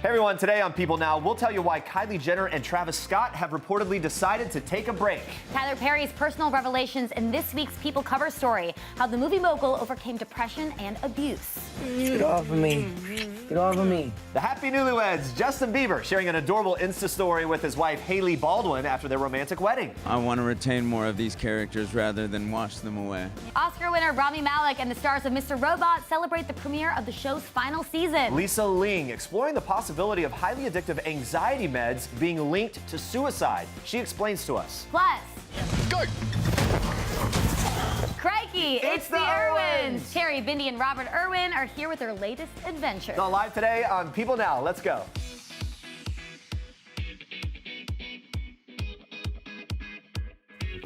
Hey everyone, today on People Now, we'll tell you why Kylie Jenner and Travis Scott have reportedly decided to take a break. Tyler Perry's personal revelations in this week's People cover story, how the movie mogul overcame depression and abuse. Get off of me. Get off of me. The happy newlyweds, Justin Bieber sharing an adorable Insta story with his wife Hailey Baldwin after their romantic wedding. I want to retain more of these characters rather than wash them away. Oscar winner Rami Malek and the stars of Mr. Robot celebrate the premiere of the show's final season. Lisa Ling exploring the possibility of highly addictive anxiety meds being linked to suicide. She explains to us. Plus, Go! crikey, it's the Irwins! Terri, Bindi, and Robert Irwin are here with their latest adventure. Now live today on People Now. Let's go.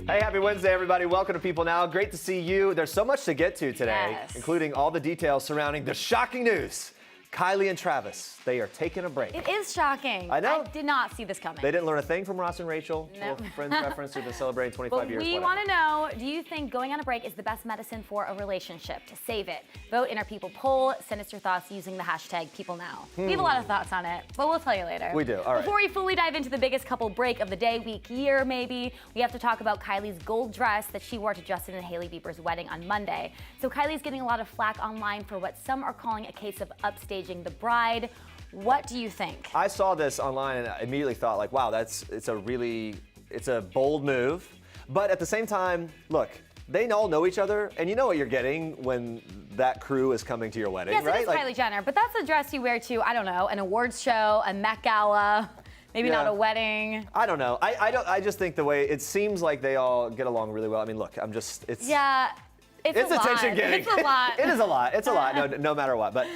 Hey, happy Wednesday, everybody. Welcome to People Now. Great to see you. There's so much to get to today, including all the details surrounding the shocking news. Kylie and Travis, they are taking a break. It is shocking. I know. I did not see this coming. They didn't learn a thing from Ross and Rachel. Nope. Little Friends reference. They've been celebrating 25 years. We want to know, do you think going on a break is the best medicine for a relationship? To save it, vote in our People poll. Send us your thoughts using the hashtag PeopleNow. We have a lot of thoughts on it, but we'll tell you later. We do. All right. Before we fully dive into the biggest couple break of the day, week, year, maybe, we have to talk about Kylie's gold dress that she wore to Justin and Hailey Bieber's wedding on Monday. So Kylie's getting a lot of flack online for what some are calling a case of upstaging the bride. What do you think? I saw this online and I immediately thought, like, wow, it's a bold move. But at the same time, look, they all know each other, and you know what you're getting when that crew is coming to your wedding, yes, right? Yes, it is Kylie Jenner, but that's a dress you wear to, I don't know, an awards show, a Met Gala, maybe not a wedding. I don't know. I just think the way, it seems like they all get along really well. I mean, look, Yeah. It's a attention getting. It's a lot. It is a lot. It's a lot, no matter what. But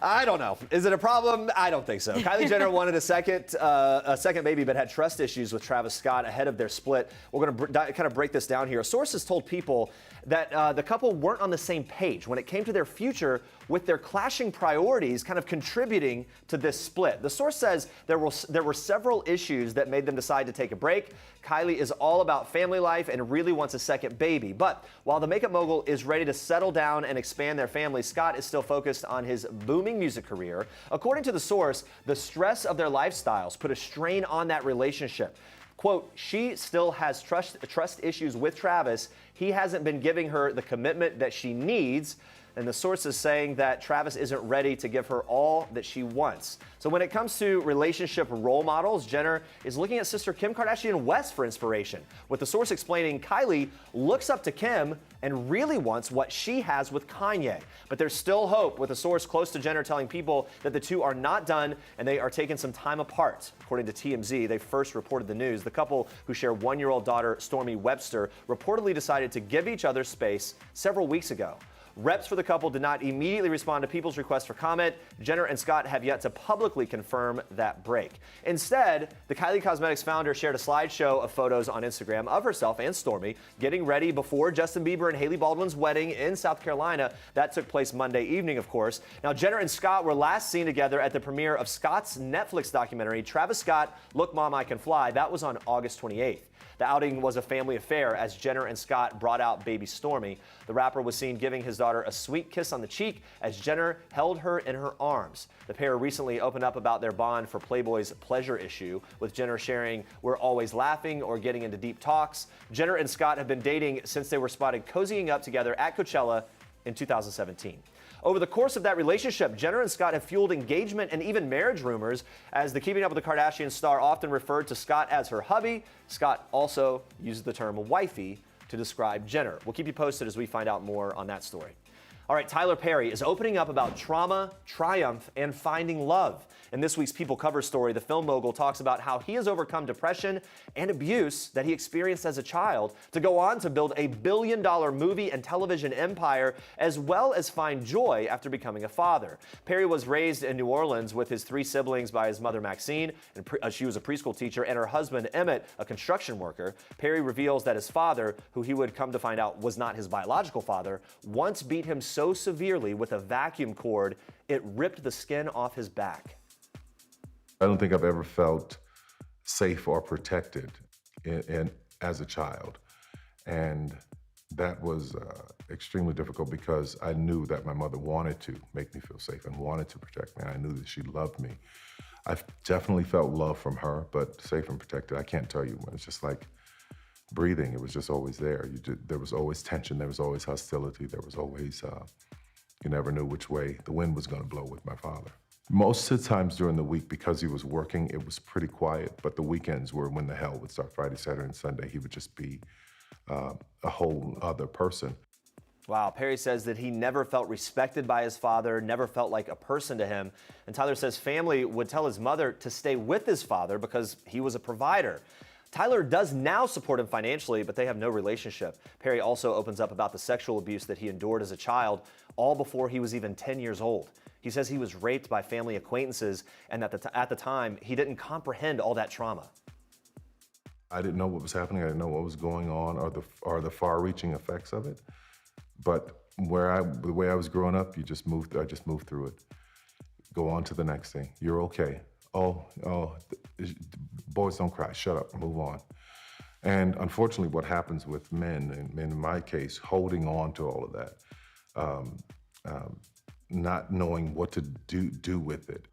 I don't know. Is it a problem? I don't think so. Kylie Jenner wanted a second baby, but had trust issues with Travis Scott ahead of their split. We're going to kind of break this down here. Sources told People that the couple weren't on the same page when it came to their future, with their clashing priorities kind of contributing to this split. The source says there were several issues that made them decide to take a break. Kylie is all about family life and really wants a second baby. But while the makeup mogul is ready to settle down and expand their family, Scott is still focused on his booming music career. According to the source, the stress of their lifestyles put a strain on that relationship. Quote, she still has trust issues with Travis. He hasn't been giving her the commitment that she needs. And the source is saying that Travis isn't ready to give her all that she wants. So when it comes to relationship role models, Jenner is looking at sister Kim Kardashian West for inspiration, with the source explaining Kylie looks up to Kim and really wants what she has with Kanye. But there's still hope, with a source close to Jenner telling People that the two are not done and they are taking some time apart. According to TMZ, they first reported the news. The couple, who share one-year-old daughter Stormy Webster, reportedly decided to give each other space several weeks ago. Reps for the couple did not immediately respond to People's request for comment. Jenner and Scott have yet to publicly confirm that break. Instead, the Kylie Cosmetics founder shared a slideshow of photos on Instagram of herself and Stormy getting ready before Justin Bieber and Hailey Baldwin's wedding in South Carolina. That took place Monday evening, of course. Now, Jenner and Scott were last seen together at the premiere of Scott's Netflix documentary, Travis Scott, Look Mom, I Can Fly. That was on August 28th. The outing was a family affair as Jenner and Scott brought out baby Stormy. The rapper was seen giving his daughter a sweet kiss on the cheek as Jenner held her in her arms. The pair recently opened up about their bond for Playboy's Pleasure issue, with Jenner sharing, "We're always laughing or getting into deep talks." Jenner and Scott have been dating since they were spotted cozying up together at Coachella in 2017. Over the course of that relationship, Jenner and Scott have fueled engagement and even marriage rumors, as the Keeping Up with the Kardashians star often referred to Scott as her hubby. Scott also uses the term wifey to describe Jenner. We'll keep you posted as we find out more on that story. All right, Tyler Perry is opening up about trauma, triumph, and finding love. In this week's People cover story, the film mogul talks about how he has overcome depression and abuse that he experienced as a child to go on to build a billion-dollar movie and television empire, as well as find joy after becoming a father. Perry was raised in New Orleans with his three siblings by his mother, Maxine, and she was a preschool teacher, and her husband, Emmett, a construction worker. Perry reveals that his father, who he would come to find out was not his biological father, once beat him so severely with a vacuum cord, it ripped the skin off his back. I don't think I've ever felt safe or protected as a child. And that was extremely difficult because I knew that my mother wanted to make me feel safe and wanted to protect me. I knew that she loved me. I definitely felt love from her, but safe and protected. I can't tell you when. It's just like breathing. It was just always there. There was always tension. There was always hostility. There was always, you never knew which way the wind was going to blow with my father. Most of the times during the week, because he was working, it was pretty quiet, but the weekends were when the hell would start. Friday, Saturday, and Sunday, he would just be a whole other person. Wow, Perry says that he never felt respected by his father, never felt like a person to him. And Tyler says family would tell his mother to stay with his father because he was a provider. Tyler does now support him financially, but they have no relationship. Perry also opens up about the sexual abuse that he endured as a child, all before he was even 10 years old. He says he was raped by family acquaintances, and that at the time, he didn't comprehend all that trauma. I didn't know what was happening. I didn't know what was going on or the far-reaching effects of it. But the way I was growing up, I just moved through it. Go on to the next thing. You're okay. Oh, boys don't cry. Shut up, move on. And unfortunately, what happens with men, and in my case, holding on to all of that, not knowing what to do with it.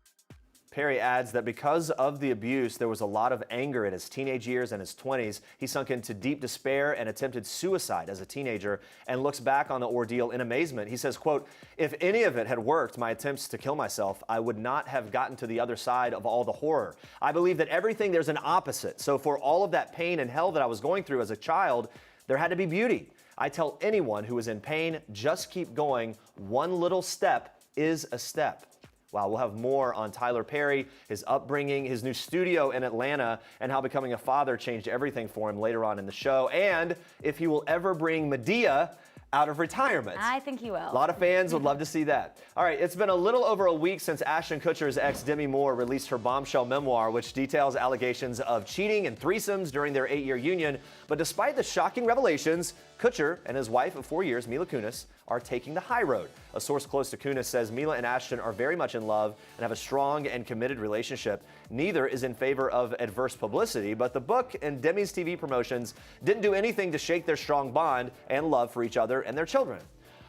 Perry adds that because of the abuse, there was a lot of anger in his teenage years and his 20s. He sunk into deep despair and attempted suicide as a teenager and looks back on the ordeal in amazement. He says, quote, "If any of it had worked, my attempts to kill myself, I would not have gotten to the other side of all the horror. I believe that everything, there's an opposite. So for all of that pain and hell that I was going through as a child, there had to be beauty. I tell anyone who is in pain, just keep going. One little step is a step." Wow, we'll have more on Tyler Perry, his upbringing, his new studio in Atlanta, and how becoming a father changed everything for him later on in the show, and if he will ever bring Madea out of retirement. I think he will. A lot of fans would love to see that. All right, it's been a little over a week since Ashton Kutcher's ex Demi Moore released her bombshell memoir, which details allegations of cheating and threesomes during their 8-year union. But despite the shocking revelations, Kutcher and his wife of 4 years, Mila Kunis, are taking the high road. A source close to Kunis says Mila and Ashton are very much in love and have a strong and committed relationship. Neither is in favor of adverse publicity, but the book and Demi's TV promotions didn't do anything to shake their strong bond and love for each other and their children.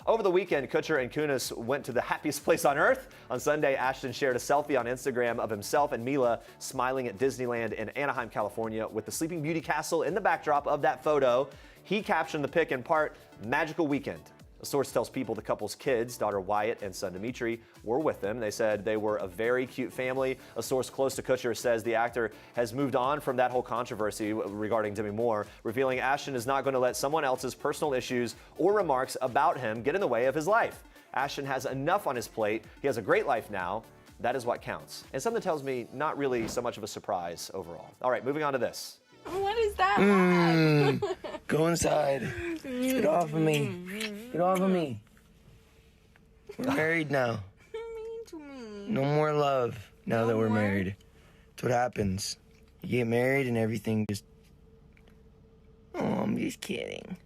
Over the weekend, Kutcher and Kunis went to the happiest place on earth. On Sunday, Ashton shared a selfie on Instagram of himself and Mila smiling at Disneyland in Anaheim, California, with the Sleeping Beauty castle in the backdrop of that photo. He captioned the pic in part, "Magical weekend." A source tells People the couple's kids, daughter Wyatt and son Dimitri, were with them. They said they were a very cute family. A source close to Kutcher says the actor has moved on from that whole controversy regarding Demi Moore, revealing Ashton is not going to let someone else's personal issues or remarks about him get in the way of his life. Ashton has enough on his plate. He has a great life now. That is what counts. And something tells me not really so much of a surprise overall. All right, moving on to this. What is that? Go inside. Get off of me. Get off of me. We're married now. No more love now that we're married. That's what happens. You get married and everything just... Oh, I'm just kidding.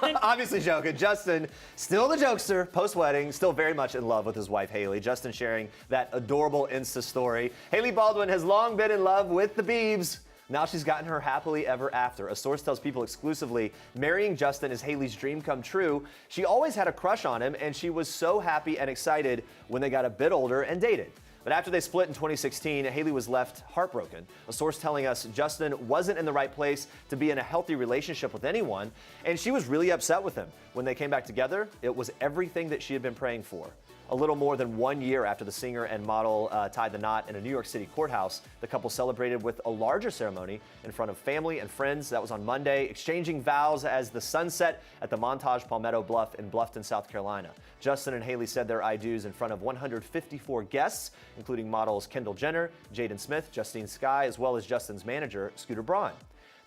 Obviously joking. Justin, still the jokester, post-wedding, still very much in love with his wife, Hailey. Justin sharing that adorable Insta story. Hailey Baldwin has long been in love with the Biebs. Now she's gotten her happily ever after. A source tells People exclusively, marrying Justin is Hailey's dream come true. She always had a crush on him, and she was so happy and excited when they got a bit older and dated. But after they split in 2016, Hailey was left heartbroken. A source telling us Justin wasn't in the right place to be in a healthy relationship with anyone, and she was really upset with him. When they came back together, it was everything that she had been praying for. A little more than 1 year after the singer and model tied the knot in a New York City courthouse, the couple celebrated with a larger ceremony in front of family and friends. That was on Monday, exchanging vows as the sun set at the Montage Palmetto Bluff in Bluffton, South Carolina. Justin and Hailey said their I do's in front of 154 guests, including models Kendall Jenner, Jaden Smith, Justine Skye, as well as Justin's manager, Scooter Braun.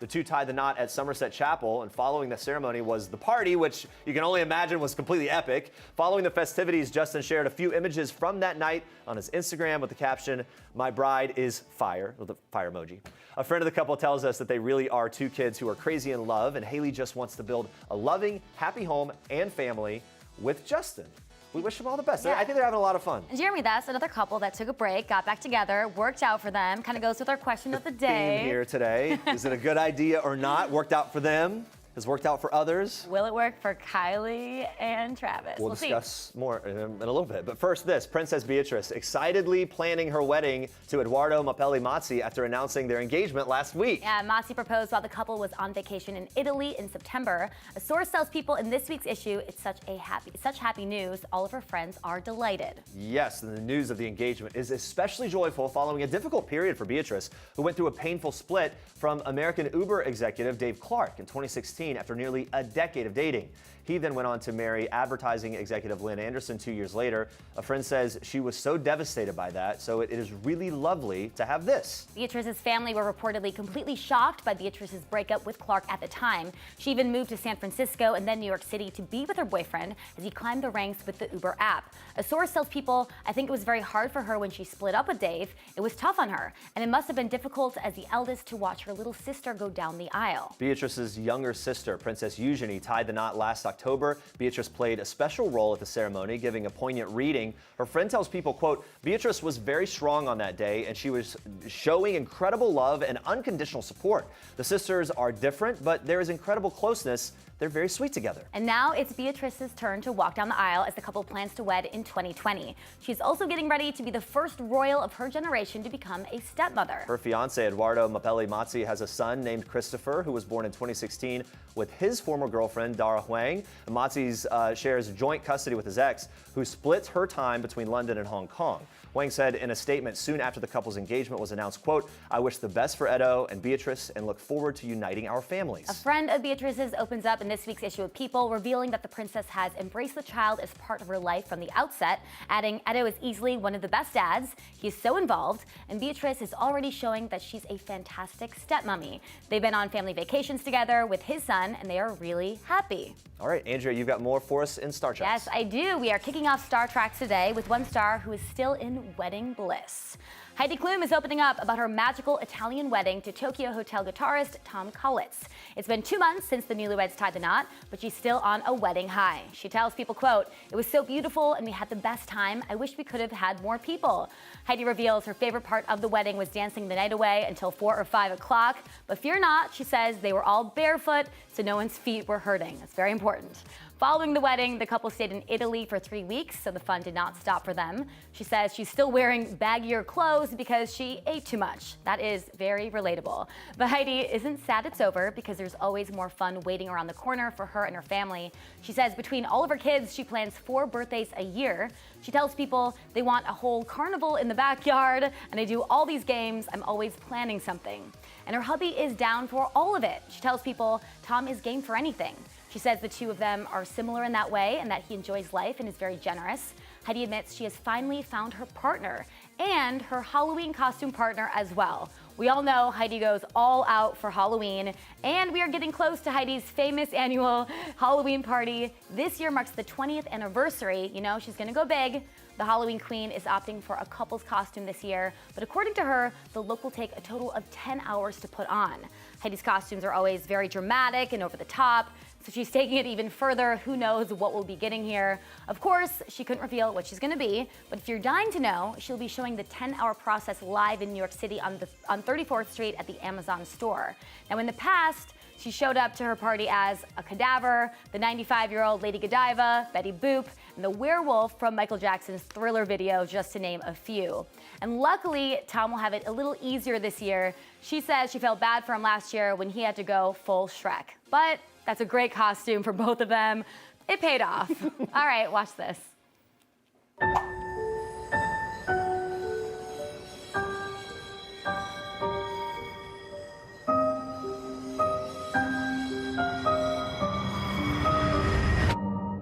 The two tied the knot at Somerset Chapel, and following the ceremony was the party, which you can only imagine was completely epic. Following the festivities, Justin shared a few images from that night on his Instagram with the caption, "My bride is fire," with a fire emoji. A friend of the couple tells us that they really are two kids who are crazy in love, and Hailey just wants to build a loving, happy home and family with Justin. We wish them all the best. Yeah. I think they're having a lot of fun. And Jeremy, that's another couple that took a break, got back together, worked out for them. Kind of goes with our question of the day. Theme here today. Is it a good idea or not? Worked out for them. has worked out for others. Will it work for Kylie and Travis? We'll see. discuss more in a little bit. But first this, Princess Beatrice excitedly planning her wedding to Edoardo Mapelli Mazzi after announcing their engagement last week. Yeah, Mazzi proposed while the couple was on vacation in Italy in September. A source tells People in this week's issue it's such happy news. All of her friends are delighted. Yes, and the news of the engagement is especially joyful following a difficult period for Beatrice, who went through a painful split from American Uber executive Dave Clark in 2016 after nearly a decade of dating. He then went on to marry advertising executive Lynn Anderson 2 years later. A friend says she was so devastated by that, so it is really lovely to have this. Beatrice's family were reportedly completely shocked by Beatrice's breakup with Clark at the time. She even moved to San Francisco and then New York City to be with her boyfriend as he climbed the ranks with the Uber app. A source tells People, I think it was very hard for her when she split up with Dave. It was tough on her, and it must have been difficult as the eldest to watch her little sister go down the aisle. Beatrice's younger sister, Princess Eugenie, tied the knot last October. Beatrice played a special role at the ceremony, giving a poignant reading. Her friend tells People, quote, Beatrice was very strong on that day, and she was showing incredible love and unconditional support. The sisters are different, but there is incredible closeness. They're very sweet together. And now it's Beatrice's turn to walk down the aisle as the couple plans to wed in 2020. She's also getting ready to be the first royal of her generation to become a stepmother. Her fiance, Edoardo Mapelli Mazzi, has a son named Christopher, who was born in 2016 with his former girlfriend, Dara Huang. Mazzi shares joint custody with his ex, who splits her time between London and Hong Kong. Huang said in a statement soon after the couple's engagement was announced, quote, I wish the best for Edo and Beatrice and look forward to uniting our families. A friend of Beatrice's opens up in this week's issue of People, revealing that the princess has embraced the child as part of her life from the outset, adding, Edo is easily one of the best dads. He's so involved, and Beatrice is already showing that she's a fantastic stepmommy. They've been on family vacations together with his son, and they are really happy. All right, Andrea, you've got more for us in Star Treks. Yes, I do. We are kicking off Star Treks today with one star who is still in wedding bliss. Heidi Klum is opening up about her magical Italian wedding to Tokyo Hotel guitarist Tom Kaulitz. It's been 2 months since the newlyweds tied the knot, but she's still on a wedding high. She tells People, quote, it was so beautiful and we had the best time. I wish we could have had more people. Heidi reveals her favorite part of the wedding was dancing the night away until 4 or 5 o'clock. But fear not, she says they were all barefoot, so no one's feet were hurting. That's very important. Following the wedding, the couple stayed in Italy for 3 weeks, so the fun did not stop for them. She says she's still wearing baggier clothes because she ate too much. That is very relatable. But Heidi isn't sad it's over because there's always more fun waiting around the corner for her and her family. She says between all of her kids, she plans 4 birthdays a year. She tells People they want a whole carnival in the backyard, and they do all these games. I'm always planning something. And her hubby is down for all of it. She tells People Tom is game for anything. She says the two of them are similar in that way and that he enjoys life and is very generous. Heidi admits she has finally found her partner and her Halloween costume partner as well. We all know Heidi goes all out for Halloween, and we are getting close to Heidi's famous annual Halloween party. This year marks the 20th anniversary. You know, she's gonna go big. The Halloween queen is opting for a couple's costume this year, but according to her, the look will take a total of 10 hours to put on. Heidi's costumes are always very dramatic and over the top, so she's taking it even further. Who knows what we'll be getting here? Of course, she couldn't reveal what she's gonna be, but if you're dying to know, she'll be showing the 10-hour process live in New York City on 34th Street at the Amazon store. Now, in the past, she showed up to her party as a cadaver, the 95-year-old Lady Godiva, Betty Boop, and the werewolf from Michael Jackson's Thriller video, just to name a few. And luckily, Tom will have it a little easier this year. She says she felt bad for him last year when he had to go full Shrek. But that's a great costume for both of them. It paid off. All right, watch this.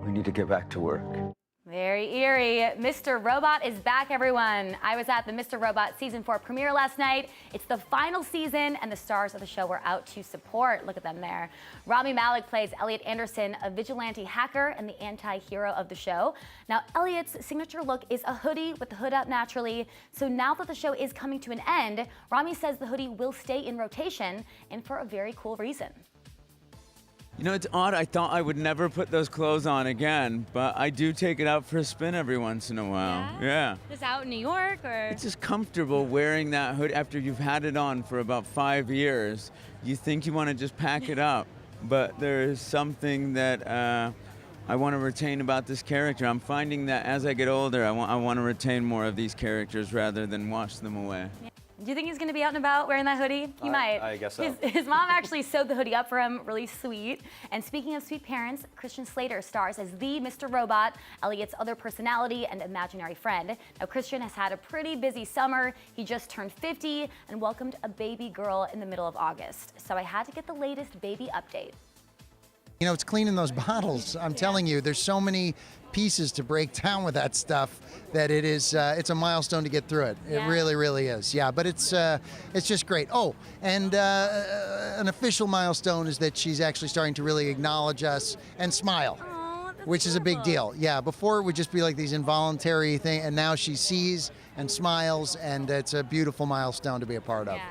We need to get back to work. Very eerie. Mr. Robot is back, everyone. I was at the Mr. Robot Season 4 premiere last night. It's the final season, and the stars of the show were out to support. Look at them there. Rami Malek plays Elliot Anderson, a vigilante hacker and the anti-hero of the show. Now, Elliot's signature look is a hoodie with the hood up naturally. So now that the show is coming to an end, Rami says the hoodie will stay in rotation, and for a very cool reason. You know, it's odd. I thought I would never put those clothes on again, but I do take it out for a spin every once in a while. Yeah. Just out in New York, or? It's just comfortable wearing that hood after you've had it on for about 5 years. You think you want to just pack it up. but there's something that I want to retain about this character. I'm finding that as I get older, I want to retain more of these characters rather than wash them away. Do you think he's going to be out and about wearing that hoodie? He might. I guess so. His mom actually sewed the hoodie up for him, really sweet. And speaking of sweet parents, Christian Slater stars as the Mr. Robot, Elliot's other personality and imaginary friend. Now, Christian has had a pretty busy summer. He just turned 50 and welcomed a baby girl in the middle of August. So I had to get the latest baby update. You know, it's cleaning those bottles. I'm telling you, there's so many pieces to break down with that stuff that it's a milestone to get through it. It really, really is. Yeah, but it's just great. Oh, and an official milestone is that she's actually starting to really acknowledge us and smile. Which is a big deal. Yeah, before it would just be like these involuntary things, and now she sees and smiles, and it's a beautiful milestone to be a part of. Yeah.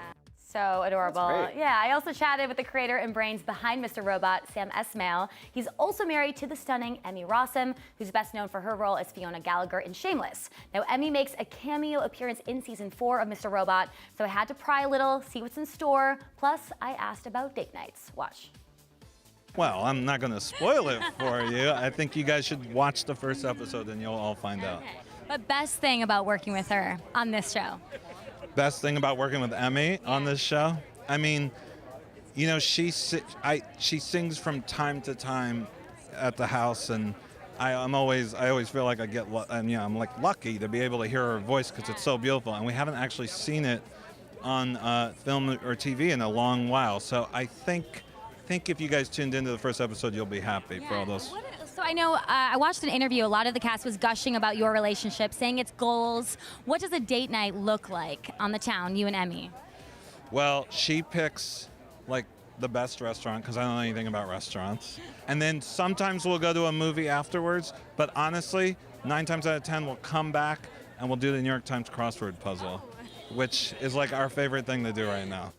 So adorable. Yeah, I also chatted with the creator and brains behind Mr. Robot, Sam Esmail. He's also married to the stunning Emmy Rossum, who's best known for her role as Fiona Gallagher in Shameless. Now, Emmy makes a cameo appearance in season 4 of Mr. Robot, so I had to pry a little, see what's in store. Plus, I asked about date nights. Watch. Well, I'm not going to spoil it for you. I think you guys should watch the first episode and you'll all find out. But best thing about working with her on this show? Best thing about working with Emmy on this show? I mean, you know, she sings from time to time at the house, and I always feel like I'm like lucky to be able to hear her voice because it's so beautiful, and we haven't actually seen it on film or TV in a long while. So I think if you guys tuned into the first episode, you'll be happy for all those. So I know I watched an interview. A lot of the cast was gushing about your relationship, saying it's goals. What does a date night look like on the town, you and Emmy? Well, she picks like the best restaurant because I don't know anything about restaurants. And then sometimes we'll go to a movie afterwards. But honestly, 9 times out of 10, we'll come back and we'll do the New York Times crossword puzzle, which is like our favorite thing to do right now.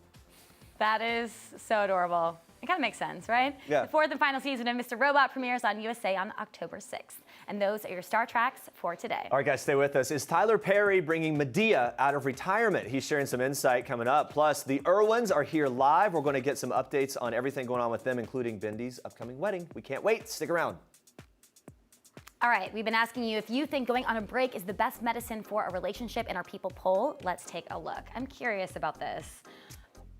That is so adorable. It kind of makes sense, right? Yeah. The 4th and final season of Mr. Robot premieres on USA on October 6th. And those are your Star Tracks for today. All right, guys, stay with us. Is Tyler Perry bringing Medea out of retirement? He's sharing some insight coming up. Plus, the Irwins are here live. We're going to get some updates on everything going on with them, including Bindi's upcoming wedding. We can't wait. Stick around. All right, we've been asking you if you think going on a break is the best medicine for a relationship in our People poll. Let's take a look. I'm curious about this.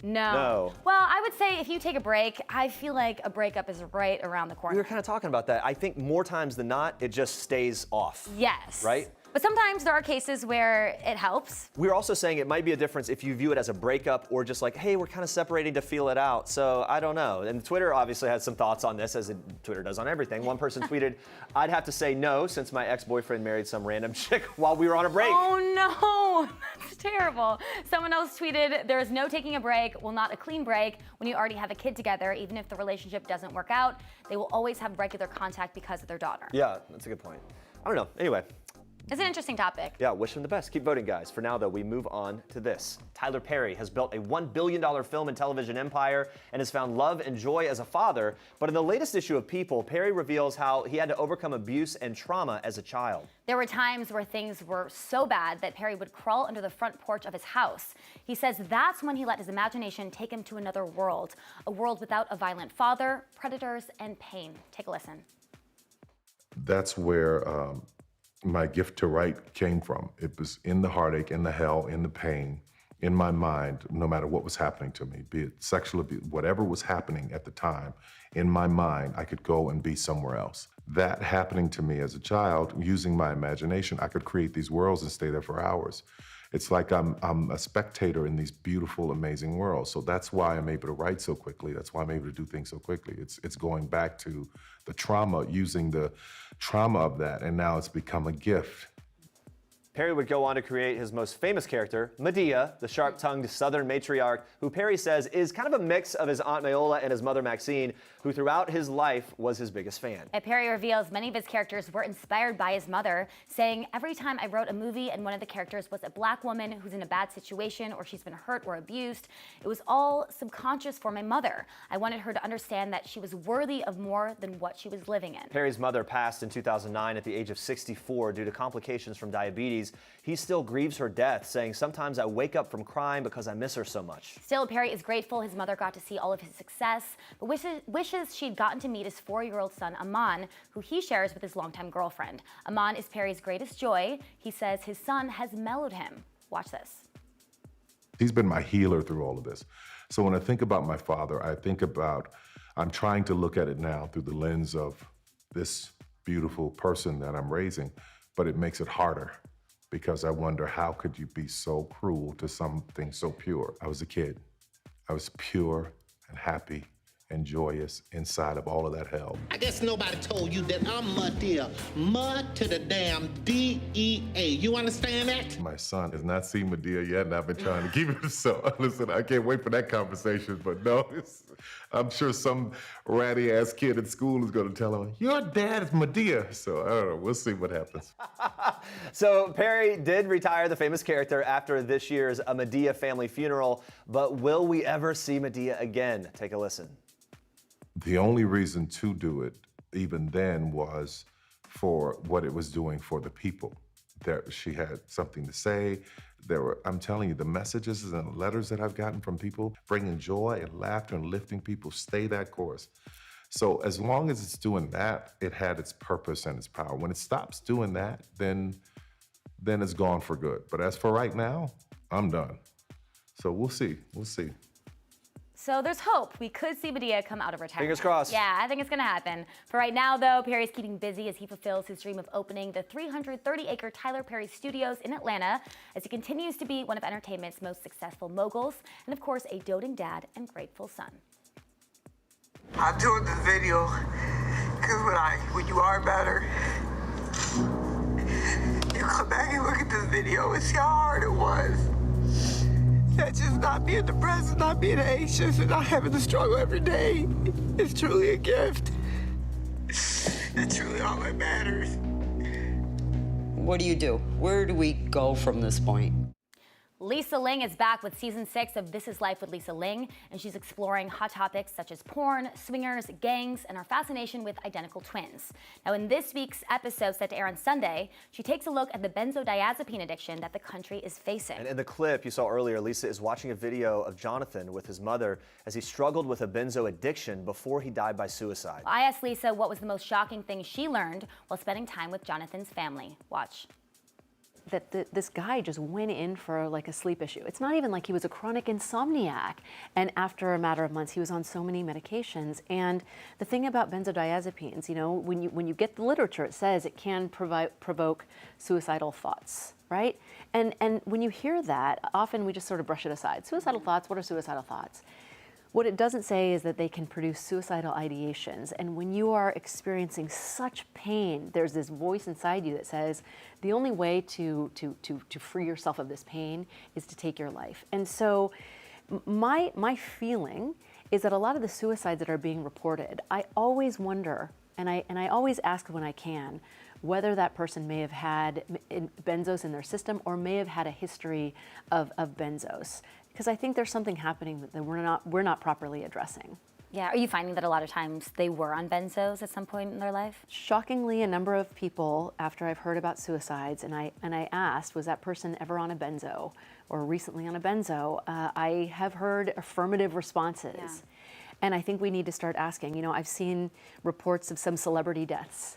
No. Well, I would say if you take a break, I feel like a breakup is right around the corner. We were kind of talking about that. I think more times than not, it just stays off. Yes. Right? But sometimes there are cases where it helps. We're also saying it might be a difference if you view it as a breakup or just like, hey, we're kind of separating to feel it out. So I don't know. And Twitter obviously has some thoughts on this, as Twitter does on everything. One person tweeted, I'd have to say no since my ex-boyfriend married some random chick while we were on a break. Oh no, that's terrible. Someone else tweeted, there is no taking a break, well, not a clean break, when you already have a kid together. Even if the relationship doesn't work out, they will always have regular contact because of their daughter. Yeah, that's a good point. I don't know. Anyway. It's an interesting topic. Yeah, wish him the best. Keep voting, guys. For now, though, we move on to this. Tyler Perry has built a $1 billion film and television empire and has found love and joy as a father. But in the latest issue of People, Perry reveals how he had to overcome abuse and trauma as a child. There were times where things were so bad that Perry would crawl under the front porch of his house. He says that's when he let his imagination take him to another world, a world without a violent father, predators, and pain. Take a listen. That's where my gift to write came from. It was in the heartache, in the hell, in the pain, in my mind, no matter what was happening to me, be it sexual abuse, whatever was happening at the time, in my mind, I could go and be somewhere else. That happening to me as a child, using my imagination, I could create these worlds and stay there for hours. It's like I'm a spectator in these beautiful, amazing worlds. So that's why I'm able to write so quickly. That's why I'm able to do things so quickly. It's going back to the trauma, using the trauma of that, and now it's become a gift. Perry would go on to create his most famous character, Medea, the sharp-tongued Southern matriarch, who Perry says is kind of a mix of his Aunt Mayola and his mother Maxine, who throughout his life was his biggest fan. And Perry reveals many of his characters were inspired by his mother, saying, every time I wrote a movie and one of the characters was a black woman who's in a bad situation or she's been hurt or abused, it was all subconscious for my mother. I wanted her to understand that she was worthy of more than what she was living in. Perry's mother passed in 2009 at the age of 64 due to complications from diabetes. 50s, he still grieves her death, saying, "Sometimes I wake up from crying because I miss her so much." Still, Perry is grateful his mother got to see all of his success, but wishes she'd gotten to meet his 4-year-old son, Aman, who he shares with his longtime girlfriend. Aman is Perry's greatest joy. He says his son has mellowed him. Watch this. He's been my healer through all of this. So when I think about my father, I'm trying to look at it now through the lens of this beautiful person that I'm raising, but it makes it harder because I wonder, how could you be so cruel to something so pure? I was a kid. I was pure and happy and joyous inside of all of that hell. I guess nobody told you that I'm Madea. Mud to the damn D-E-A. You understand that? My son has not seen Madea yet, and I've been trying to keep it so. Listen, I can't wait for that conversation, but no, I'm sure some ratty-ass kid at school is going to tell him, "Your dad is Madea." So I don't know. We'll see what happens. So Perry did retire the famous character after this year's A Madea family funeral, but will we ever see Madea again? Take a listen. The only reason to do it, even then, was for what it was doing for the people. That she had something to say. I'm telling you, the messages and the letters that I've gotten from people, bringing joy and laughter and lifting people, stay that course. So as long as it's doing that, it had its purpose and its power. When it stops doing that, then it's gone for good. But as for right now, I'm done. So we'll see. So there's hope. We could see Madea come out of retirement. Fingers crossed. Yeah, I think it's going to happen. For right now, though, Perry's keeping busy as he fulfills his dream of opening the 330-acre Tyler Perry Studios in Atlanta, as he continues to be one of entertainment's most successful moguls, and of course, a doting dad and grateful son. I'm doing this video because when you are better, you come back and look at this video and see how hard it was. That just not being depressed, not being anxious, and not having to struggle every day is truly a gift. That's truly all that matters. What do? Where do we go from this point? Lisa Ling is back with season 6 of This Is Life with Lisa Ling, and she's exploring hot topics such as porn, swingers, gangs, and our fascination with identical twins. Now, in this week's episode set to air on Sunday, she takes a look at the benzodiazepine addiction that the country is facing. And in the clip you saw earlier, Lisa is watching a video of Jonathan with his mother as he struggled with a benzo addiction before he died by suicide. I asked Lisa what was the most shocking thing she learned while spending time with Jonathan's family. Watch. That this guy just went in for like a sleep issue. It's not even like he was a chronic insomniac. And after a matter of months, he was on so many medications. And the thing about benzodiazepines, when you get the literature, it says it can provoke suicidal thoughts, right? And when you hear that, often we just sort of brush it aside. Suicidal thoughts, what are suicidal thoughts? What it doesn't say is that they can produce suicidal ideations. And when you are experiencing such pain, there's this voice inside you that says, the only way to free yourself of this pain is to take your life. And so my feeling is that a lot of the suicides that are being reported, I always wonder, and I always ask when I can, whether that person may have had benzos in their system or may have had a history of benzos. Because I think there's something happening that we're not properly addressing. Yeah, are you finding that a lot of times they were on benzos at some point in their life? Shockingly, a number of people, after I've heard about suicides, and I asked, was that person ever on a benzo or recently on a benzo? I have heard affirmative responses. Yeah. And I think we need to start asking. I've seen reports of some celebrity deaths,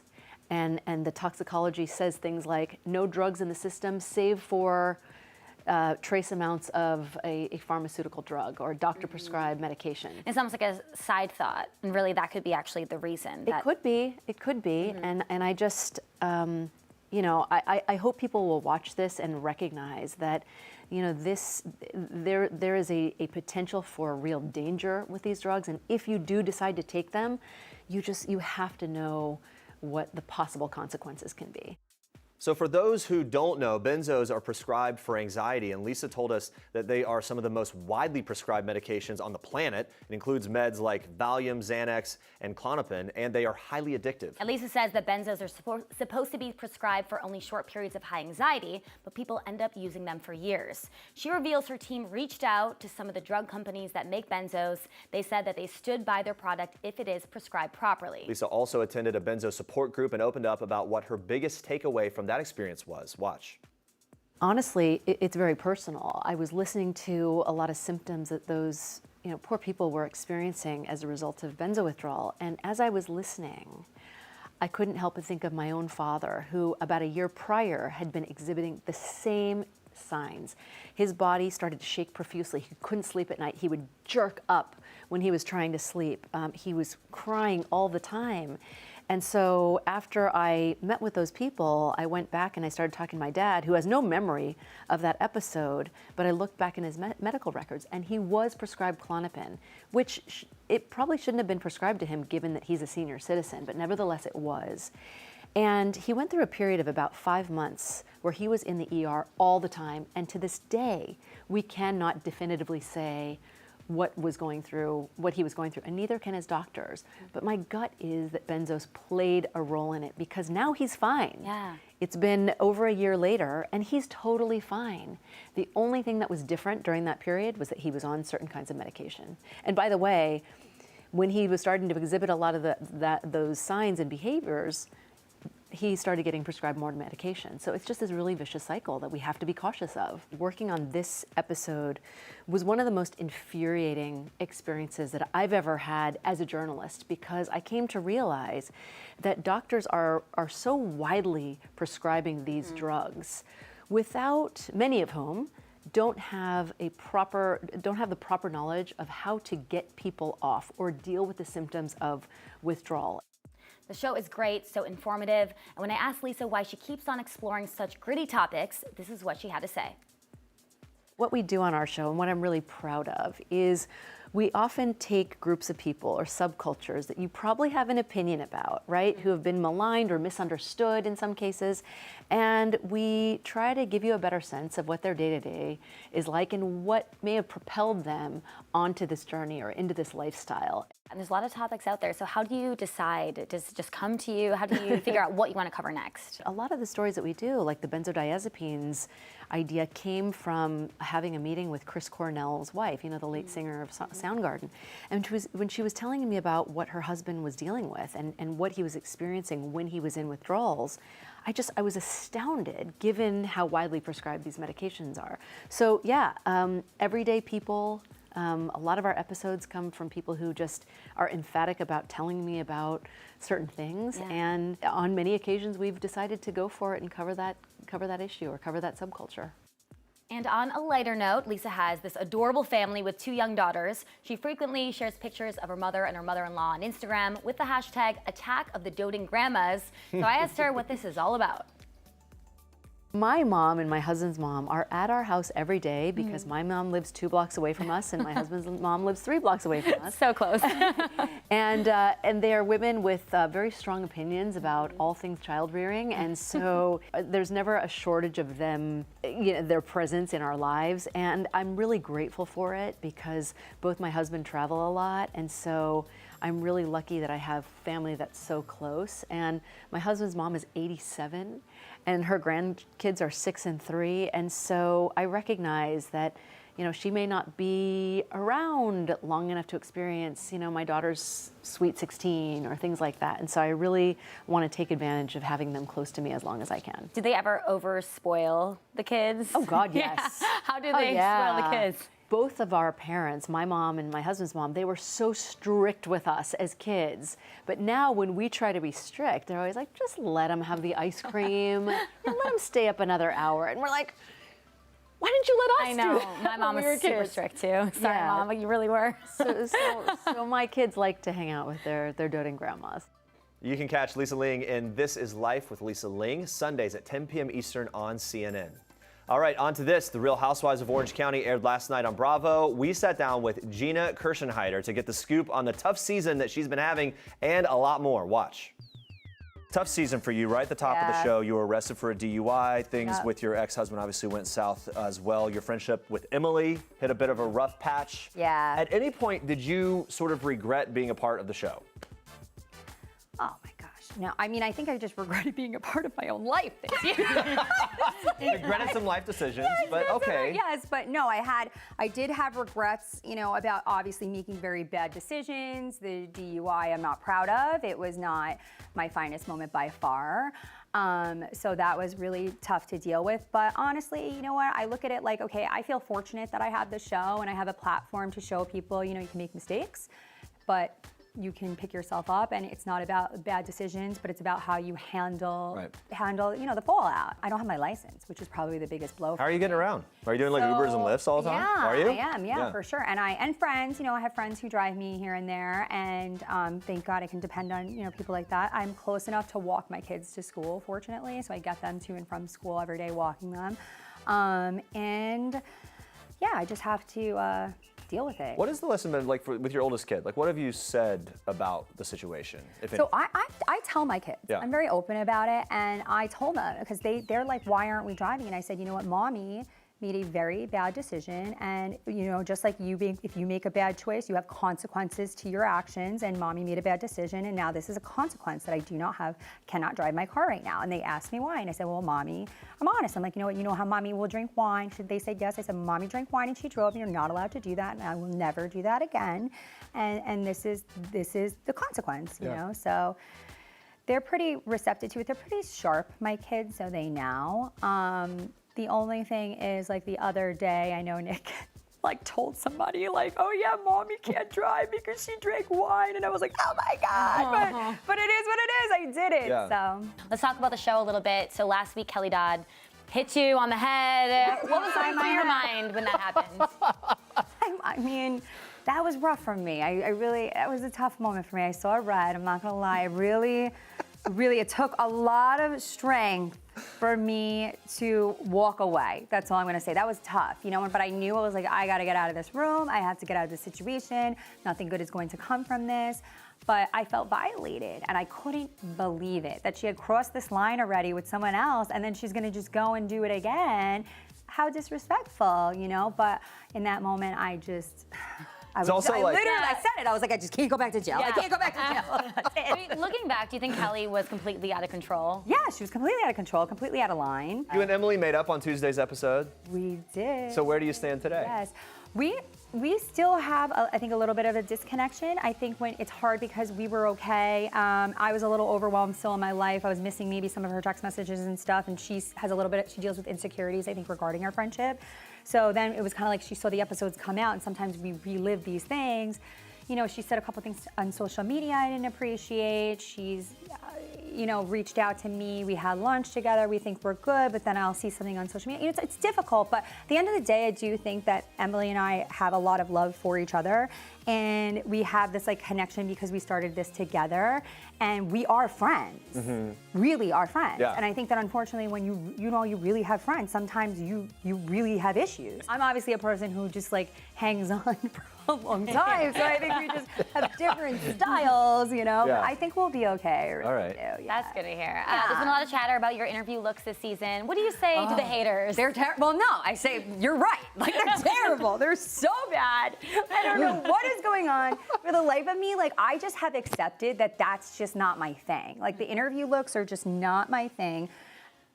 and the toxicology says things like, no drugs in the system save for trace amounts of a pharmaceutical drug or doctor-prescribed medication. It's almost like a side thought, and really that could be actually the reason. It could be, and I just, I hope people will watch this and recognize that, there is a potential for real danger with these drugs, and if you do decide to take them, you have to know what the possible consequences can be. So for those who don't know, benzos are prescribed for anxiety, and Lisa told us that they are some of the most widely prescribed medications on the planet. It includes meds like Valium, Xanax, and Klonopin, and they are highly addictive. And Lisa says that benzos are supposed to be prescribed for only short periods of high anxiety, but people end up using them for years. She reveals her team reached out to some of the drug companies that make benzos. They said that they stood by their product if it is prescribed properly. Lisa also attended a benzo support group and opened up about what her biggest takeaway from that experience was. Watch. Honestly, it's very personal. I was listening to a lot of symptoms that those poor people were experiencing as a result of benzo withdrawal. And as I was listening, I couldn't help but think of my own father, who about a year prior had been exhibiting the same signs. His body started to shake profusely. He couldn't sleep at night. He would jerk up when he was trying to sleep. He was crying all the time. And so after I met with those people, I went back and I started talking to my dad, who has no memory of that episode, but I looked back in his medical records, and he was prescribed Klonopin, which it probably shouldn't have been prescribed to him given that he's a senior citizen, but nevertheless it was. And he went through a period of about 5 months where he was in the ER all the time, and to this day, we cannot definitively say what he was going through, and neither can his doctors. But my gut is that benzos played a role in it, because now he's fine. Yeah. It's been over a year later, and he's totally fine. The only thing that was different during that period was that he was on certain kinds of medication. And by the way, when he was starting to exhibit a lot of those signs and behaviors, he started getting prescribed more medication. So it's just this really vicious cycle that we have to be cautious of. Working on this episode was one of the most infuriating experiences that I've ever had as a journalist, because I came to realize that doctors are so widely prescribing these drugs, without many of whom don't have the proper knowledge of how to get people off or deal with the symptoms of withdrawal. The show is great, so informative, and when I asked Lisa why she keeps on exploring such gritty topics, this is what she had to say. What we do on our show, and what I'm really proud of, is we often take groups of people or subcultures that you probably have an opinion about, right, who have been maligned or misunderstood in some cases, and we try to give you a better sense of what their day-to-day is like and what may have propelled them onto this journey or into this lifestyle. And there's a lot of topics out there, so how do you decide? Does it just come to you? How do you figure out what you want to cover next? A lot of the stories that we do, like the benzodiazepines idea, came from having a meeting with Chris Cornell's wife, the late singer of Soundgarden. And when she was telling me about what her husband was dealing with and what he was experiencing when he was in withdrawals, I was astounded given how widely prescribed these medications are. So yeah, everyday people. A lot of our episodes come from people who just are emphatic about telling me about certain things, and on many occasions we've decided to go for it and cover that issue or cover that subculture. And on a lighter note, Lisa has this adorable family with 2 young daughters. She frequently shares pictures of her mother and her mother-in-law on Instagram with the hashtag Attack of the Doting Grandmas. So I asked her what this is all about. My mom and my husband's mom are at our house every day because my mom lives 2 blocks away from us and my husband's mom lives 3 blocks away from us. So close. And they are women with very strong opinions about all things child rearing, and so there's never a shortage of them, their presence in our lives, and I'm really grateful for it because both my husband travel a lot, and so I'm really lucky that I have family that's so close. And my husband's mom is 87 and her grandkids are 6 and 3, and so I recognize that she may not be around long enough to experience, my daughter's sweet 16 or things like that. And so I really want to take advantage of having them close to me as long as I can. Do they ever over-spoil the kids? Oh, God, yes. Yeah. How do they spoil the kids? Both of our parents, my mom and my husband's mom, they were so strict with us as kids. But now when we try to be strict, they're always like, just let them have the ice cream and let them stay up another hour. And we're like, why didn't you let us I know. do that? My mom was super strict too. Sorry, Mom, but you really were. So my kids like to hang out with their doting grandmas. You can catch Lisa Ling in This Is Life with Lisa Ling, Sundays at 10 p.m. Eastern on CNN. All right, on to this. The Real Housewives of Orange County aired last night on Bravo. We sat down with Gina Kirschenheiter to get the scoop on the tough season that she's been having and a lot more. Watch. Tough season for you, right at the top of the show. You were arrested for a DUI. Things with your ex-husband obviously went south as well. Your friendship with Emily hit a bit of a rough patch. Yeah. At any point, did you sort of regret being a part of the show? Oh my gosh. No, I mean, I think I just regretted being a part of my own life this year. Regretted some life decisions, but okay. Yes, but no, I did have regrets, about obviously making very bad decisions. The DUI I'm not proud of. It was not my finest moment by far. So that was really tough to deal with. But honestly, you know what? I look at it like, okay, I feel fortunate that I have the show and I have a platform to show people, you know, you can make mistakes, but you can pick yourself up, and it's not about bad decisions, but it's about how you handle, you know, the fallout. I don't have my license, which is probably the biggest blow. How are you getting around? Are you doing like Ubers and Lyfts all the time? Yeah, Are you? I am, yeah, for sure. And friends, you know, I have friends who drive me here and there, and thank God I can depend on, you know, people like that. I'm close enough to walk my kids to school, fortunately, so I get them to and from school every day, walking them. And yeah, I just have to deal with it. What has the lesson been like with your oldest kid? Like, what have you said about the situation? If So I tell my kids. Yeah. I'm very open about it, and I told them because they're like, why aren't we driving? And I said, you know what, mommy made a very bad decision, and you know, just like if you make a bad choice, you have consequences to your actions, and mommy made a bad decision, and now this is a consequence that I cannot drive my car right now. And they asked me why, and I said, well, mommy, I'm honest. I'm like, you know what, you know how mommy will drink wine? They said yes. I said, mommy drank wine and she drove, and you're not allowed to do that, and I will never do that again. And this is the consequence, you know. So they're pretty receptive to it. They're pretty sharp, my kids, so they know. The only thing is, like the other day, I know Nick like told somebody like, oh yeah, mommy can't drive because she drank wine, and I was like, oh my God, but it is what it is. I did it. Yeah. So let's talk about the show a little bit. So last week, Kelly Dodd hit you on the head. What was going through your mind when that happened? I mean, that was rough for me. That was a tough moment for me. I saw red. I'm not gonna lie. It took a lot of strength for me to walk away. That's all I'm gonna say. That was tough, you know, but I knew I was like, I gotta get out of this room. I have to get out of this situation. Nothing good is going to come from this. But I felt violated, and I couldn't believe it, that she had crossed this line already with someone else, and then she's gonna just go and do it again. How disrespectful, you know? But in that moment, I said it. I was like, I just can't go back to jail. I can't go back to jail. I mean, looking back, do you think Kelly was completely out of control? Yeah, she was completely out of control, completely out of line. You and Emily made up on Tuesday's episode. We did. So where do you stand today? Yes, we still have, I think, a little bit of a disconnection. I think when it's hard because we were okay. I was a little overwhelmed still in my life. I was missing maybe some of her text messages and stuff, and she deals with insecurities, I think, regarding our friendship. So then it was kind of like she saw the episodes come out, and sometimes we relive these things. You know, she said a couple things on social media I didn't appreciate. She's, you know, reached out to me. We had lunch together. We think we're good, but then I'll see something on social media. You know, it's difficult, but at the end of the day, I do think that Emily and I have a lot of love for each other, and we have this like connection because we started this together, and we are friends. Really are friends. Yeah. And I think that unfortunately, when you really have friends, sometimes you really have issues. I'm obviously a person who just like hangs on for a long time, so I think we just have different styles, you know. Yeah. But I think we'll be okay. All right. That's good to hear. There's been a lot of chatter about your interview looks this season. What do you say to the haters? They're terrible. Well, no, I say you're right. Like they're terrible. They're so bad. I don't know what is going on. For the life of me, like I just have accepted that that's just not my thing. Like the interview looks are just not my thing.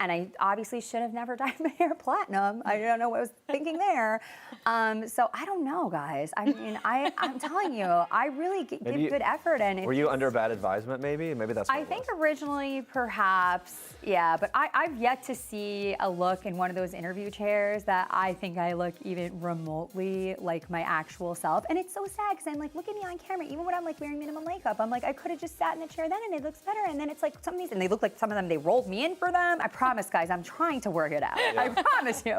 And I obviously should have never dyed my hair platinum. I don't know what I was thinking there. So I don't know, guys. I mean, I'm telling you, I really give good effort. And were you under bad advisement, maybe? Maybe that's what I think originally, perhaps, yeah. But I've yet to see a look in one of those interview chairs that I think I look even remotely like my actual self. And it's so sad because I'm like, look at me on camera. Even when I'm like wearing minimal makeup, I'm like, I could have just sat in the chair then and it looks better. And then it's like some of these, and they look like some of them, they rolled me in for them. I promise, guys, I'm trying to work it out. Yeah. I promise you.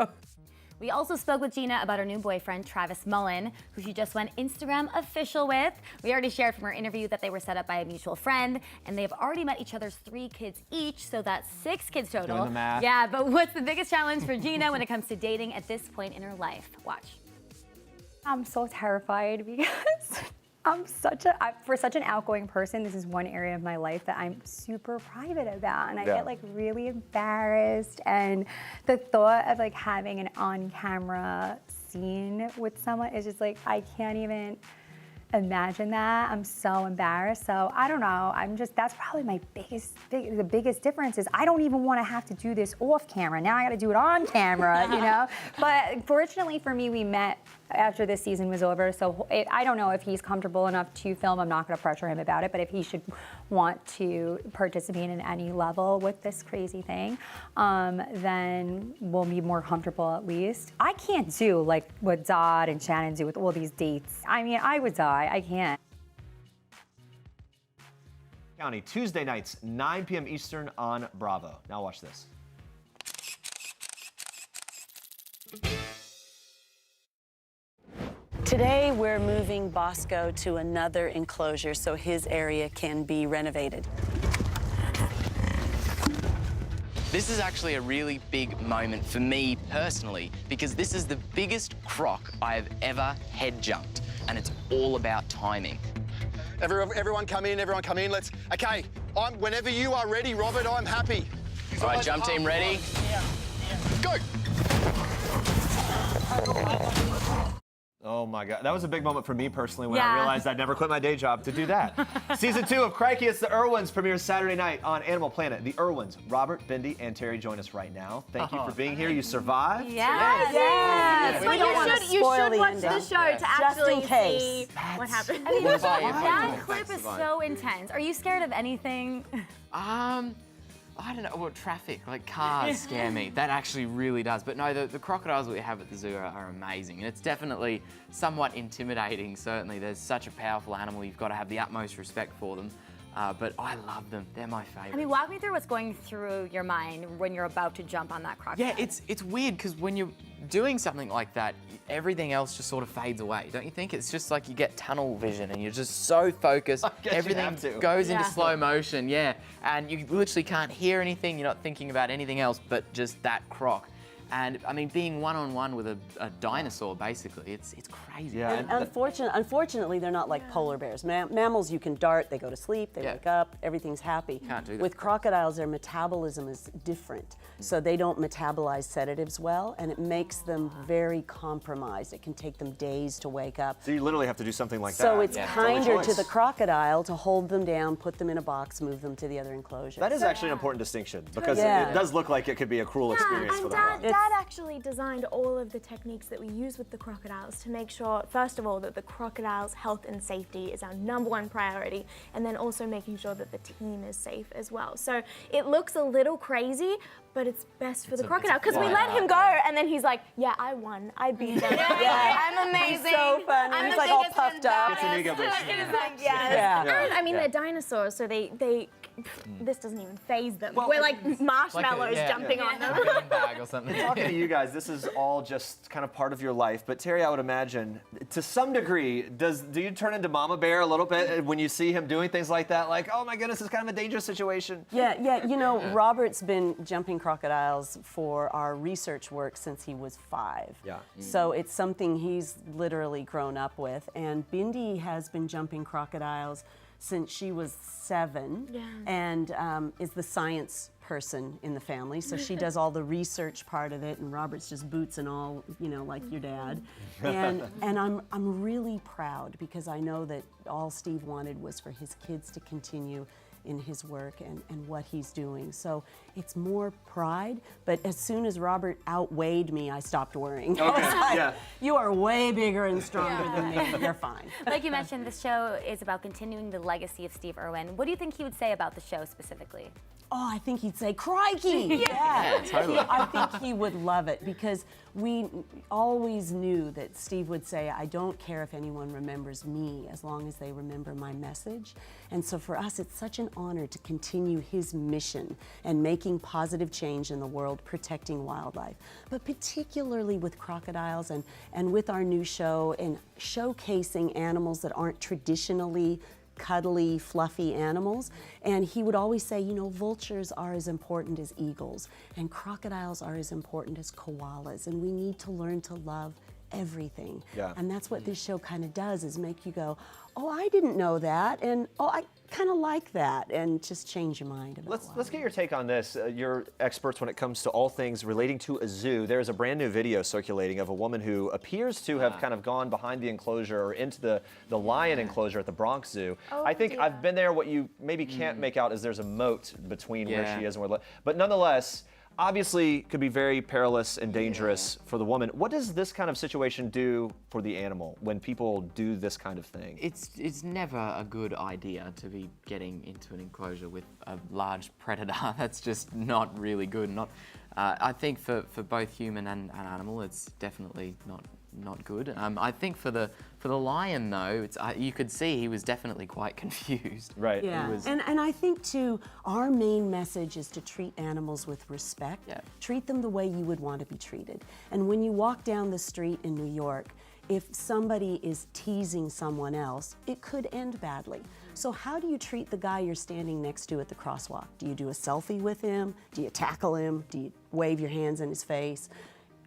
We also spoke with Gina about her new boyfriend, Travis Mullen, who she just went Instagram official with. We already shared from her interview that they were set up by a mutual friend, and they've already met each other's 3 kids each, so that's 6 kids total. Doing the math. Yeah, but what's the biggest challenge for Gina when it comes to dating at this point in her life? Watch. I'm so terrified because for such an outgoing person, this is one area of my life that I'm super private about, and I get like really embarrassed, and the thought of like having an on-camera scene with someone is just like, I can't even Imagine that. I'm so embarrassed. So I don't know. That's probably my the biggest difference is I don't even want to have to do this off camera. Now I got to do it on camera, you know? But fortunately for me, we met after this season was over. So I don't know if he's comfortable enough to film. I'm not going to pressure him about it. But if he should want to participate in any level with this crazy thing, then we'll be more comfortable at least. I can't do like what Dodd and Shannon do with all these dates. I mean, I would die. I can't. County, Tuesday nights, 9 p.m. Eastern on Bravo. Now watch this. Today, we're moving Bosco to another enclosure so his area can be renovated. This is actually a really big moment for me personally because this is the biggest croc I have ever head jumped, and it's all about timing. Everyone come in, okay, whenever you are ready, Robert, I'm happy. All right, jump team ready? Go! Oh my God, that was a big moment for me personally when I realized I'd never quit my day job to do that. Season 2 of Crikey, It's the Irwins premieres Saturday night on Animal Planet. The Irwins, Robert, Bindi, and Terri join us right now. Thank you for being here. You survived. Yes. We don't want to spoil the watch ending. the show to actually see what happened. I mean, that clip is so intense. Are you scared of anything? I don't know, well, traffic, like cars scare me. That actually really does. But no, the crocodiles that we have at the zoo are amazing. And it's definitely somewhat intimidating, certainly. There's such a powerful animal, you've got to have the utmost respect for them. But I love them, they're my favorite. I mean, walk me through what's going through your mind when you're about to jump on that crocodile. Yeah, it's weird because when you're doing something like that, everything else just sort of fades away, don't you think? It's just like you get tunnel vision and you're just so focused, everything goes into slow motion, and you literally can't hear anything, you're not thinking about anything else but just that croc. And I mean, being one-on-one with a dinosaur, basically, it's crazy. Yeah. And unfortunately, they're not like polar bears. Mammals, you can dart, they go to sleep, they wake up, everything's happy. Can't do that. With crocodiles, their metabolism is different. So they don't metabolize sedatives well, and it makes them very compromised. It can take them days to wake up. So you literally have to do something like that. So it's kinder to the crocodile to hold them down, put them in a box, move them to the other enclosure. That is actually an important distinction because it does look like it could be a cruel experience for them. Dad actually designed all of the techniques that we use with the crocodiles to make sure, first of all, that the crocodiles' health and safety is our #1 priority, and then also making sure that the team is safe as well. So it looks a little crazy, but it's best for the crocodile because we let him go, and then he's like, "Yeah, I won. I beat them. I'm amazing. He's so funny. He's like all puffed up. It's an ego boost. And I mean, they're dinosaurs, so they this doesn't even faze them. We're like marshmallows jumping on them. Bag or something. Talking to you guys, this is all just kind of part of your life. But Terri, I would imagine, to some degree, do you turn into Mama Bear a little bit when you see him doing things like that? Like, oh my goodness, it's kind of a dangerous situation. Yeah. You know, Robert's been jumping crocodiles for our research work since he was 5. Yeah. So it's something he's literally grown up with. And Bindi has been jumping crocodiles since she was 7 and is the science person in the family. So she does all the research part of it, and Robert's just boots and all, you know, like your dad. And I'm really proud because I know that all Steve wanted was for his kids to continue in his work and what he's doing. So it's more pride, but as soon as Robert outweighed me, I stopped worrying. I was like, you are way bigger and stronger than me, you're fine. Like you mentioned, this show is about continuing the legacy of Steve Irwin. What do you think he would say about the show specifically? Oh, I think he'd say, crikey! Yeah, totally. I think he would love it because we always knew that Steve would say, I don't care if anyone remembers me as long as they remember my message. And so for us, it's such an honor to continue his mission and making positive change in the world, protecting wildlife. But particularly with crocodiles and with our new show and showcasing animals that aren't traditionally cuddly, fluffy animals. And he would always say, you know, vultures are as important as eagles, and crocodiles are as important as koalas, and we need to learn to love everything. Yeah. And that's what this show kind of does, is make you go, oh, I didn't know that, and oh, I kind of like that, and just change your mind about Let's get your take on this. You're experts when it comes to all things relating to a zoo. There's a brand new video circulating of a woman who appears to have kind of gone behind the enclosure or into the lion enclosure at the Bronx Zoo. I think I've been there. What you maybe can't make out is there's a moat between where she is and where, but nonetheless, obviously could be very perilous and dangerous for the woman. What does this kind of situation do for the animal when people do this kind of thing? It's never a good idea to be getting into an enclosure with a large predator. That's just not really good. I think for both human and animal, it's definitely not good. I think for the lion though, you could see he was definitely quite confused. Right. Yeah. And I think too, our main message is to treat animals with respect. Yeah. Treat them the way you would want to be treated. And when you walk down the street in New York, if somebody is teasing someone else, it could end badly. So how do you treat the guy you're standing next to at the crosswalk? Do you do a selfie with him? Do you tackle him? Do you wave your hands in his face?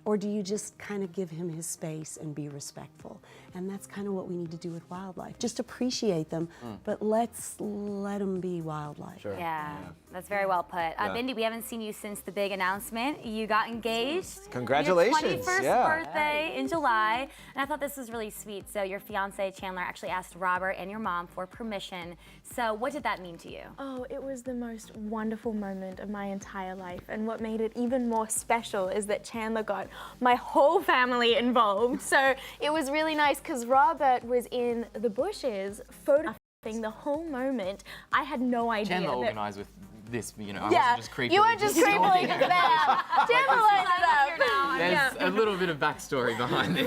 Or do you just kind of give him his space and be respectful? And that's kind of what we need to do with wildlife. Just appreciate them, but let's let them be wildlife. Sure. Yeah, that's very well put. Bindi, we haven't seen you since the big announcement. You got engaged. Congratulations. Your 21st birthday in July. And I thought this was really sweet. So your fiance, Chandler, actually asked Robert and your mom for permission. So what did that mean to you? Oh, it was the most wonderful moment of my entire life. And what made it even more special is that Chandler got my whole family involved. So it was really nice because Robert was in the bushes photographing the whole moment. I had no idea. Chandler that organised with this, I wasn't just creepily. You weren't just creepily there. Chandler lined it up. There's a little bit of backstory behind this.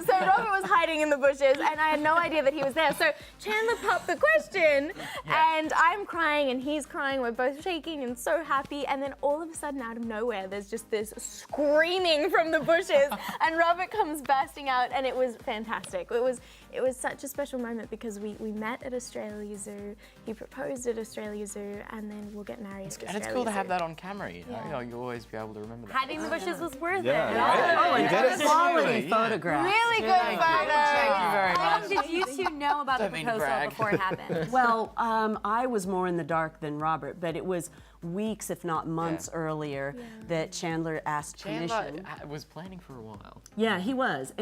So Robert was hiding in the bushes and I had no idea that he was there. So Chandler popped the question and I'm crying and he's crying. We're both shaking and so happy. And then all of a sudden out of nowhere, there's just this screaming from the bushes and Robert comes bursting out and it was fantastic. It was such a special moment because we met at Australia Zoo, he proposed at Australia Zoo, and then we'll get married at Australia And it's cool to have Zoo. that on camera, you know, you'll always be able to remember that. Hiding in the bushes was worth it. Oh, and quality photographs. Really good photos. Thank you very How much. long did you two know about the proposal before it happened? Well, I was more in the dark than Robert, but it was weeks, if not months earlier, that Chandler asked permission. Chandler was planning for a while. Yeah, he was.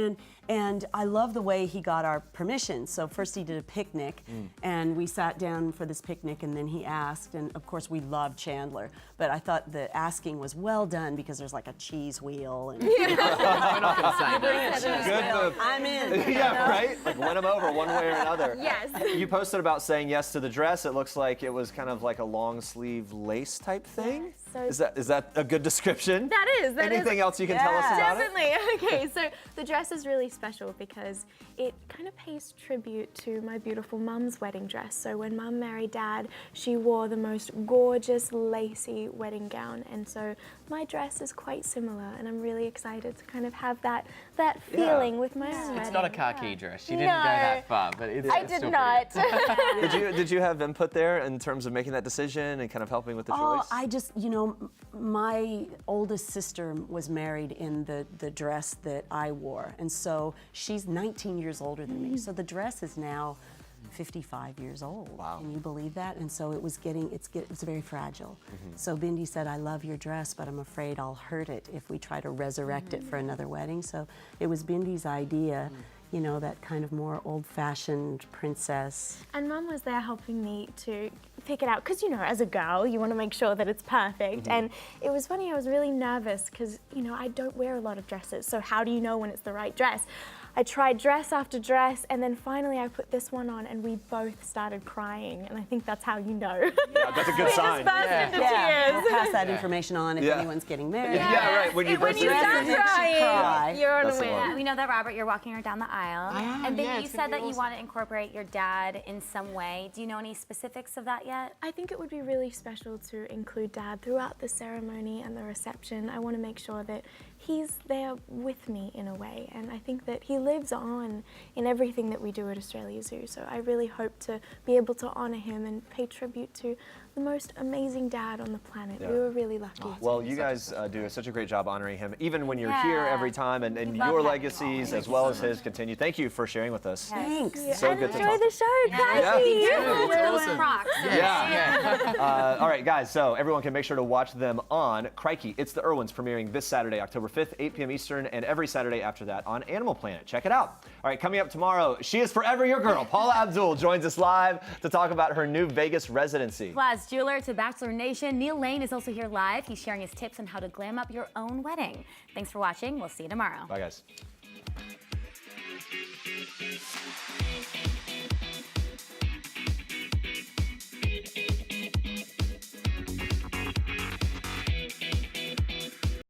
And I love the way he got our permission. So first he did a picnic, and we sat down for this picnic, and then he asked, and of course we love Chandler, but I thought the asking was well done because there's like a cheese wheel. And We're not going to say that. Good move. I'm in. Yeah, right? Like win them over one way or another. Yes. You posted about saying yes to the dress. It looks like it was kind of like a long sleeve lace type thing. So Is that a good description? That is. Anything else you can tell us about it? Definitely. Okay, so the dress is really special because it kind of pays tribute to my beautiful mum's wedding dress. So when mum married dad, she wore the most gorgeous lacy wedding gown, and so my dress is quite similar, and I'm really excited to kind of have that feeling with my own wedding. It's not a khaki dress. She didn't go that far, but it's I did still not. Did you have input there in terms of making that decision and kind of helping with the choice? I just, my oldest sister was married in the dress that I wore, and so she's 19 years older than me. So the dress is now 55 years old. Wow. Can you believe that? And so it was it's very fragile. So Bindi said, I love your dress, but I'm afraid I'll hurt it if we try to resurrect it for another wedding. So it was Bindi's idea, that kind of more old-fashioned princess. And mum was there helping me to pick it out because, as a girl, you want to make sure that it's perfect. And it was funny, I was really nervous because, I don't wear a lot of dresses. So how do you know when it's the right dress? I tried dress after dress, and then finally I put this one on, and we both started crying, and I think that's how you know. Yeah, that's a good sign. We just burst into tears. We'll pass that information on if anyone's getting married. Yeah, right. When you start crying, you're on a win. Yeah, we know that, Robert, you're walking her down the aisle. I am, and then yeah, you it's said gonna that be you awesome. want to incorporate your dad in some way. Do you know any specifics of that yet? I think it would be really special to include Dad throughout the ceremony and the reception. I want to make sure that he's there with me in a way, and I think that he lives on in everything that we do at Australia Zoo. So I really hope to be able to honour him and pay tribute to the most amazing dad on the planet. We were really lucky. Well, you guys do such a great job honoring him, even when you're here every time, and your legacies as well as his continue. Thank you for sharing with us. Thanks. So and good to enjoy talk. the show, Kylie. Yeah. All right, guys, so everyone can make sure to watch them on Crikey, It's the Irwins, premiering this Saturday, October 5th, 8 p.m. Eastern, and every Saturday after that on Animal Planet. Check it out. All right, coming up tomorrow, she is forever your girl. Paula Abdul joins us live to talk about her new Vegas residency. Plus, jeweler to Bachelor Nation, Neil Lane is also here live. He's sharing his tips on how to glam up your own wedding. Thanks for watching. We'll see you tomorrow. Bye, guys.